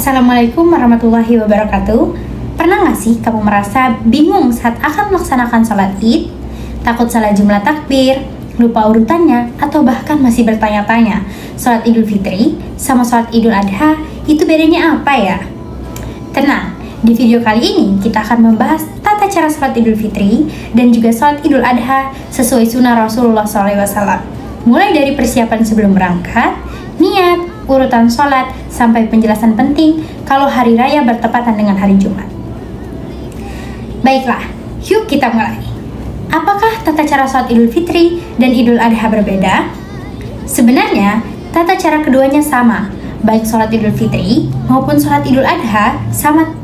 Assalamualaikum warahmatullahi wabarakatuh. Pernah nggak sih kamu merasa bingung saat akan melaksanakan sholat id? Takut salah jumlah takbir, lupa urutannya, atau bahkan masih bertanya-tanya, sholat idul fitri sama sholat idul adha itu bedanya apa ya? Tenang, di video kali ini kita akan membahas tata cara sholat idul fitri dan juga sholat idul adha sesuai sunnah Rasulullah SAW. Mulai dari persiapan sebelum berangkat, niat, urutan sholat, sampai penjelasan penting kalau hari raya bertepatan dengan hari Jumat. Baiklah, yuk kita mulai. Apakah tata cara sholat idul fitri dan idul adha berbeda? Sebenarnya, tata cara keduanya sama, baik sholat idul fitri maupun sholat idul adha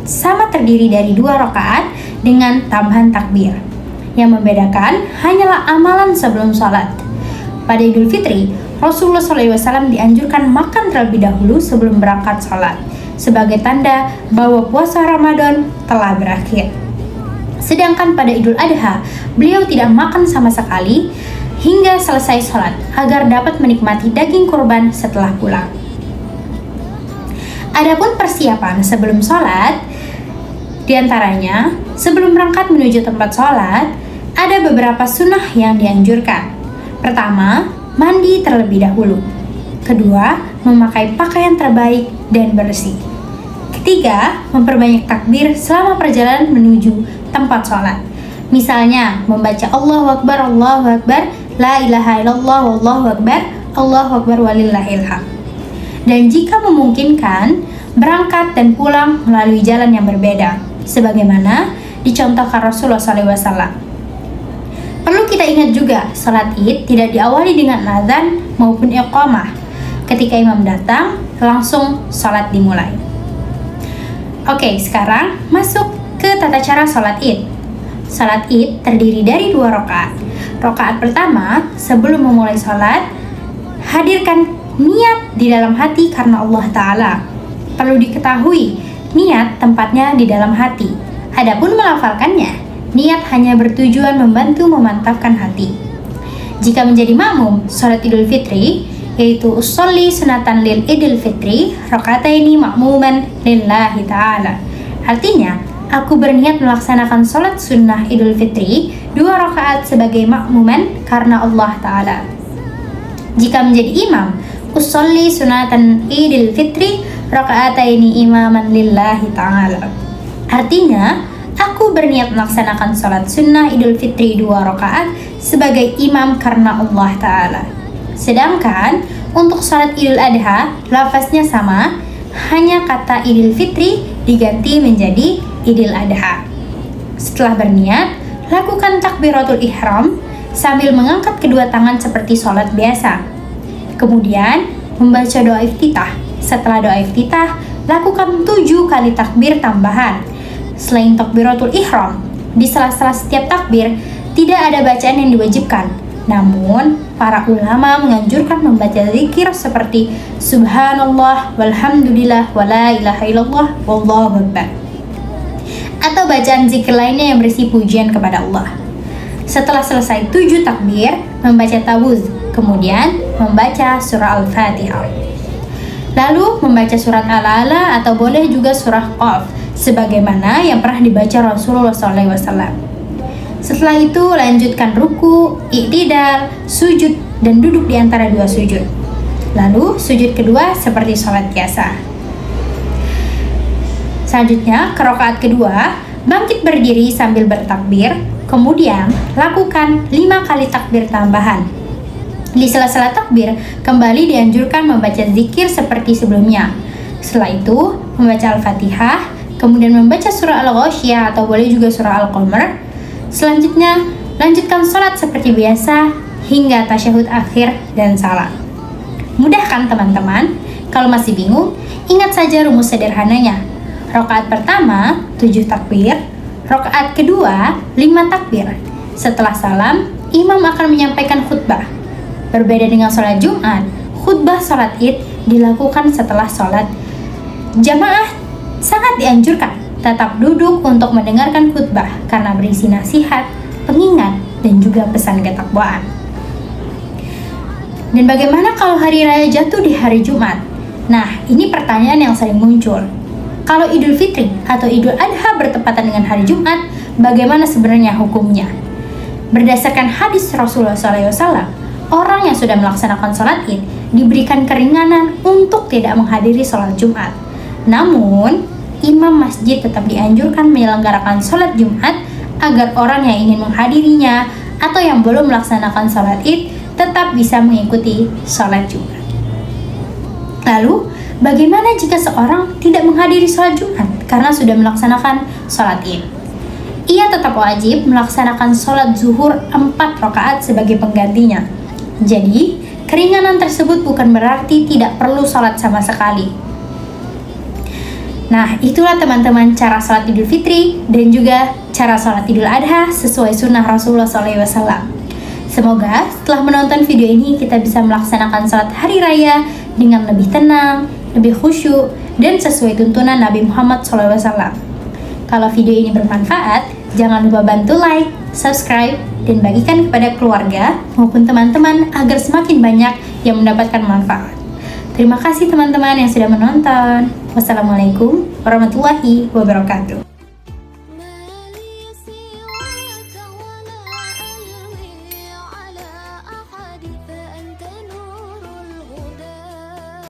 sama terdiri dari 2 rakaat dengan tambahan takbir. Yang membedakan hanyalah amalan sebelum sholat. Pada idul fitri, Rasulullah SAW dianjurkan makan terlebih dahulu sebelum berangkat sholat, sebagai tanda bahwa puasa Ramadan telah berakhir. Sedangkan pada idul adha, beliau tidak makan sama sekali hingga selesai sholat, agar dapat menikmati daging kurban setelah pulang. Adapun persiapan sebelum sholat, diantaranya sebelum berangkat menuju tempat sholat, ada beberapa sunnah yang dianjurkan. Pertama, mandi terlebih dahulu. Kedua, memakai pakaian terbaik dan bersih. Ketiga, memperbanyak takbir selama perjalanan menuju tempat sholat. Misalnya, membaca Allahu Akbar, La ilaha illallah, Allahu Akbar walillahil hamd. Dan jika memungkinkan, berangkat dan pulang melalui jalan yang berbeda, sebagaimana dicontohkan Rasulullah SAW. Perlu kita ingat juga, sholat id tidak diawali dengan azan maupun iqamah. Ketika imam datang, langsung sholat dimulai. Oke, sekarang masuk ke tata cara sholat id. Sholat id terdiri dari 2 rakaat. Rakaat pertama, sebelum memulai sholat, hadirkan niat di dalam hati karena Allah Ta'ala. Perlu diketahui, niat tempatnya di dalam hati. Adapun melafalkannya, niat hanya bertujuan membantu memantapkan hati. Jika menjadi makmum sholat idul fitri, yaitu usolli sunatan lil idul fitri rakaataini makmuman lillahi ta'ala. Artinya, aku berniat melaksanakan sholat sunnah idul fitri 2 rakaat sebagai makmuman karena Allah Ta'ala. Jika menjadi imam, usolli sunatan idul fitri rakaataini imaman lillahi ta'ala. Artinya, aku berniat melaksanakan sholat sunnah idul fitri 2 rakaat sebagai imam karena Allah Ta'ala. Sedangkan untuk sholat idul adha, lafaznya sama, hanya kata idul fitri diganti menjadi idul adha. Setelah berniat, lakukan takbiratul ihram sambil mengangkat kedua tangan seperti sholat biasa. Kemudian, membaca doa iftitah. Setelah doa iftitah, lakukan 7 kali takbir tambahan. Selain takbiratul ihram, di sela-sela setiap takbir tidak ada bacaan yang diwajibkan. Namun, para ulama menganjurkan membaca zikir seperti subhanallah walhamdulillah wala ilaha illallah wallahu akbar, atau bacaan zikir lainnya yang berisi pujian kepada Allah. Setelah selesai 7 takbir, membaca tawuz, kemudian membaca surah Al-Fatihah. Lalu membaca surat Al-A'la atau boleh juga surah Qaf, sebagaimana yang pernah dibaca Rasulullah SAW. Setelah itu lanjutkan ruku, i'tidal, sujud, dan duduk di antara 2 sujud. Lalu sujud kedua seperti sholat biasa. Selanjutnya ke rakaat kedua, bangkit berdiri sambil bertakbir, kemudian lakukan 5 kali takbir tambahan. Di sela-sela takbir, kembali dianjurkan membaca zikir seperti sebelumnya. Setelah itu, membaca Al-Fatihah, kemudian membaca surah Al-Ghasyiyah atau boleh juga surah Al-Qamar. Selanjutnya, lanjutkan sholat seperti biasa hingga tasyahud akhir dan salam. Mudah kan teman-teman? Kalau masih bingung, ingat saja rumus sederhananya. Rakaat pertama, 7 takbir. Rakaat kedua, 5 takbir. Setelah salam, imam akan menyampaikan khutbah. Berbeda dengan sholat Jumat, khutbah sholat id dilakukan setelah sholat. Jamaah sangat dianjurkan tetap duduk untuk mendengarkan khutbah karena berisi nasihat, pengingat, dan juga pesan ketakwaan. Dan bagaimana kalau hari raya jatuh di hari Jumat? Nah, ini pertanyaan yang sering muncul. Kalau Idul Fitri atau Idul Adha bertepatan dengan hari Jumat, bagaimana sebenarnya hukumnya? Berdasarkan hadis Rasulullah SAW, orang yang sudah melaksanakan sholat Id diberikan keringanan untuk tidak menghadiri sholat Jumat. Namun, imam masjid tetap dianjurkan menyelenggarakan sholat Jumat agar orang yang ingin menghadirinya atau yang belum melaksanakan sholat Id tetap bisa mengikuti sholat Jumat. Lalu, bagaimana jika seorang tidak menghadiri sholat Jumat karena sudah melaksanakan sholat Id? Ia tetap wajib melaksanakan sholat zuhur 4 rakaat sebagai penggantinya. Jadi, keringanan tersebut bukan berarti tidak perlu sholat sama sekali. Nah, itulah teman-teman cara sholat Idul Fitri dan juga cara sholat Idul Adha sesuai sunnah Rasulullah SAW. Semoga setelah menonton video ini kita bisa melaksanakan sholat hari raya dengan lebih tenang, lebih khusyuk, dan sesuai tuntunan Nabi Muhammad SAW. Kalau video ini bermanfaat, jangan lupa bantu like, subscribe, dan bagikan kepada keluarga maupun teman-teman agar semakin banyak yang mendapatkan manfaat. Terima kasih teman-teman yang sudah menonton. Wassalamualaikum warahmatullahi wabarakatuh.